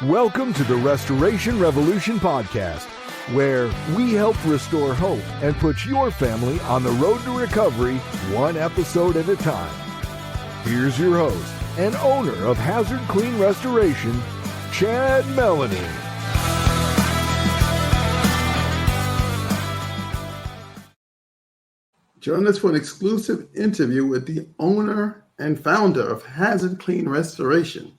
Welcome to the Restoration Revolution podcast, where we help restore hope and put your family on the road to recovery, one episode at a time. Here's your host and owner of Hazard Clean Restoration, Chad Mallonee. Join us for an exclusive interview with the owner and founder of Hazard Clean Restoration.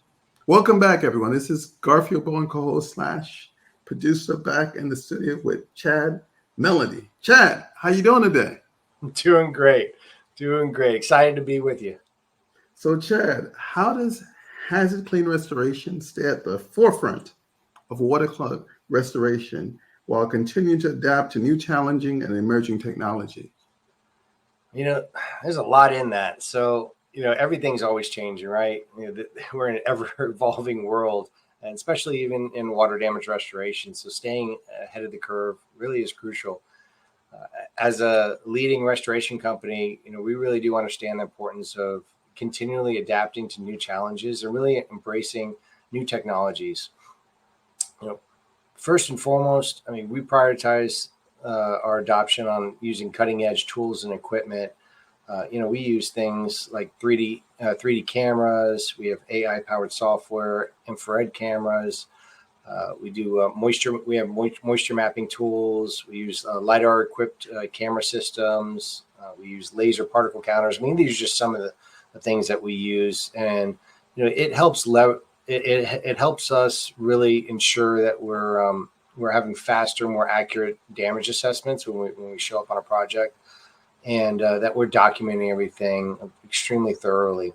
Welcome back, everyone. This is Garfield Bowen, co-host / producer, back in the studio with Chad Mallonee. Chad, how you doing today? Doing great. Excited to be with you. So, Chad, how does Hazard Clean Restoration stay at the forefront of waterclogged restoration while continuing to adapt to new challenging and emerging technology? There's a lot in that. So, everything's always changing, right? We're in an ever-evolving world, and especially even in water damage restoration. So staying ahead of the curve really is crucial. As a leading restoration company, we really do understand the importance of continually adapting to new challenges and really embracing new technologies. First and foremost, we prioritize our adoption on using cutting-edge tools and equipment. We use things like 3D cameras. We have AI-powered software, infrared cameras. We do moisture. We have moisture mapping tools. We use LiDAR-equipped camera systems. We use laser particle counters. These are just some of the things that we use, and it helps. It helps us really ensure that we're having faster, more accurate damage assessments when we show up on a project. And that we're documenting everything extremely thoroughly.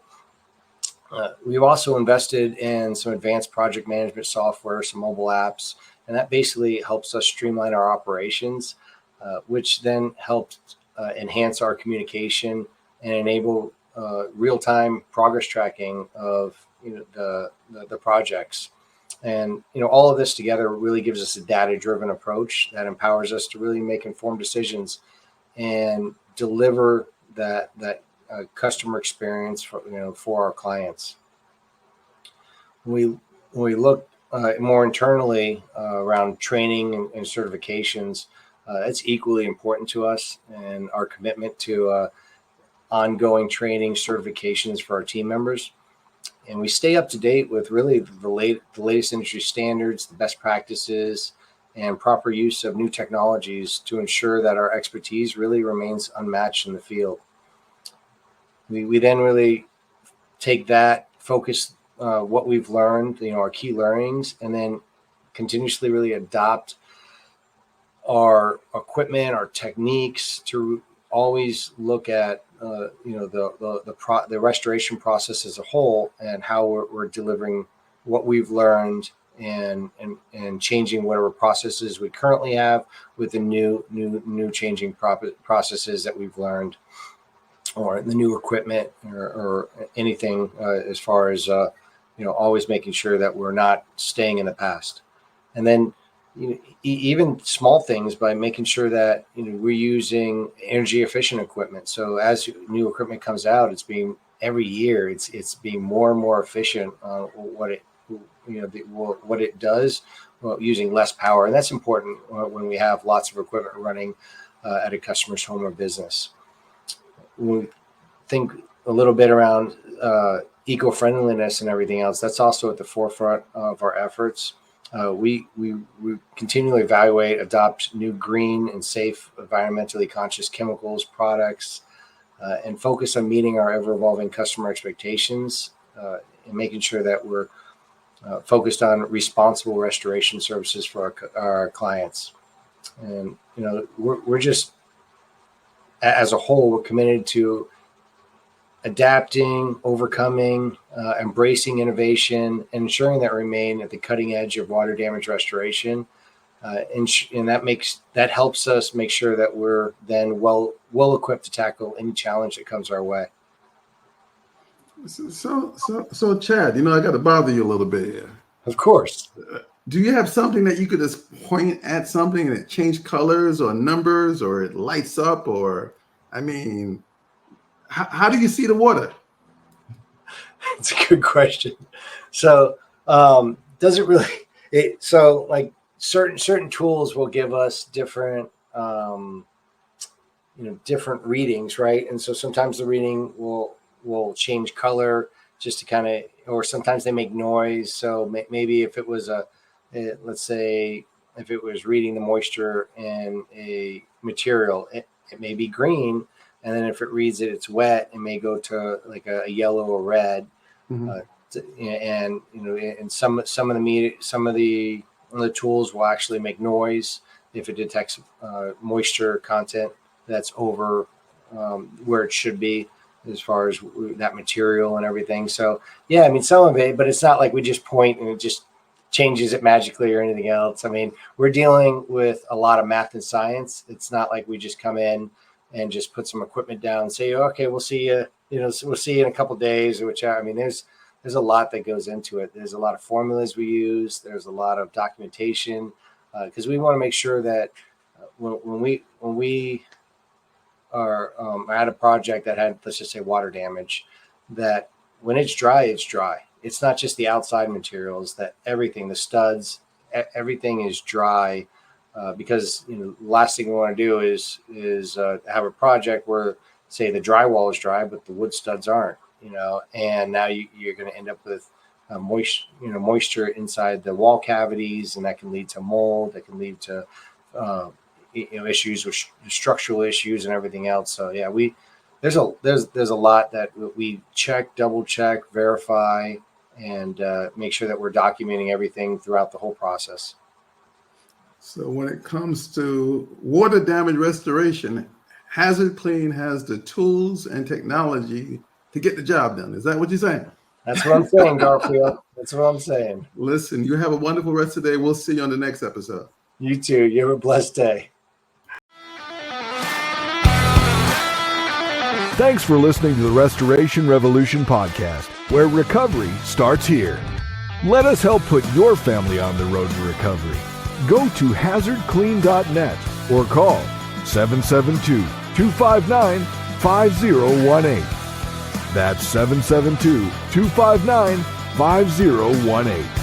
We've also invested in some advanced project management software, some mobile apps, and that basically helps us streamline our operations, which then helps enhance our communication and enable real-time progress tracking of the projects. And all of this together really gives us a data-driven approach that empowers us to really make informed decisions and deliver that customer experience for our clients. When we look more internally around training and certifications, it's equally important to us, and our commitment to ongoing training certifications for our team members. And we stay up to date with really the latest industry standards, the best practices, and proper use of new technologies to ensure that our expertise really remains unmatched in the field. We then really take that, focus what we've learned, our key learnings, and then continuously really adopt our equipment, our techniques to always look at the restoration process as a whole and how we're delivering what we've learned and changing whatever processes we currently have with the new changing processes that we've learned, or the new equipment or anything as far as always making sure that we're not staying in the past. And then even small things by making sure that we're using energy efficient equipment. So as new equipment comes out, every year it's being more and more efficient on what it does, using less power. And that's important when we have lots of equipment running at a customer's home or business. We think a little bit around eco-friendliness and everything else. That's also at the forefront of our efforts. We continually evaluate, adopt new green and safe, environmentally conscious chemicals, products, and focus on meeting our ever-evolving customer expectations and making sure that we're focused on responsible restoration services for our clients. And, we're just, as a whole, we're committed to adapting, overcoming, embracing innovation, and ensuring that we remain at the cutting edge of water damage restoration. And that helps us make sure that we're then well equipped to tackle any challenge that comes our way. So Chad, I got to bother you a little bit here. Of course. Do you have something that you could just point at something and it change colors or numbers or it lights up, or, how do you see the water? It's a good question. So doesn't really. So like certain tools will give us different different readings, right? And so sometimes the reading will change color just to kind of, or sometimes they make noise. So maybe if it was let's say if it was reading the moisture in a material, it may be green, and then if it reads it's wet, it may go to like a yellow or red. Mhm. And some of the tools will actually make noise if it detects moisture content that's over where it should be as far as that material and everything. So yeah, I mean, some of it, but it's not like we just point and it just changes it magically or anything else. I mean, we're dealing with a lot of math and science. It's not like we just come in and just put some equipment down and say, okay, we'll see you, we'll see you in a couple of days, which I mean, there's a lot that goes into it. There's a lot of formulas we use. There's a lot of documentation because we want to make sure that when we are at a project that had, let's just say, water damage, that when it's dry, it's dry. It's not just the outside materials, that everything, the studs, everything is dry because the last thing we want to do is have a project where, say, the drywall is dry, but the wood studs aren't. And now you're going to end up with moisture inside the wall cavities, and that can lead to mold. That can lead to issues with structural issues and everything else. So yeah, there's a lot that we check, double check, verify, and make sure that we're documenting everything throughout the whole process. So when it comes to water damage restoration, Hazard Clean has the tools and technology to get the job done. Is that what you're saying? That's what I'm saying, Garfield. That's what I'm saying. Listen, you have a wonderful rest of the day. We'll see you on the next episode. You too. You have a blessed day. Thanks for listening to the Restoration Revolution podcast, where recovery starts here. Let us help put your family on the road to recovery. Go to hazardclean.net or call 772-259-5018. That's 772-259-5018.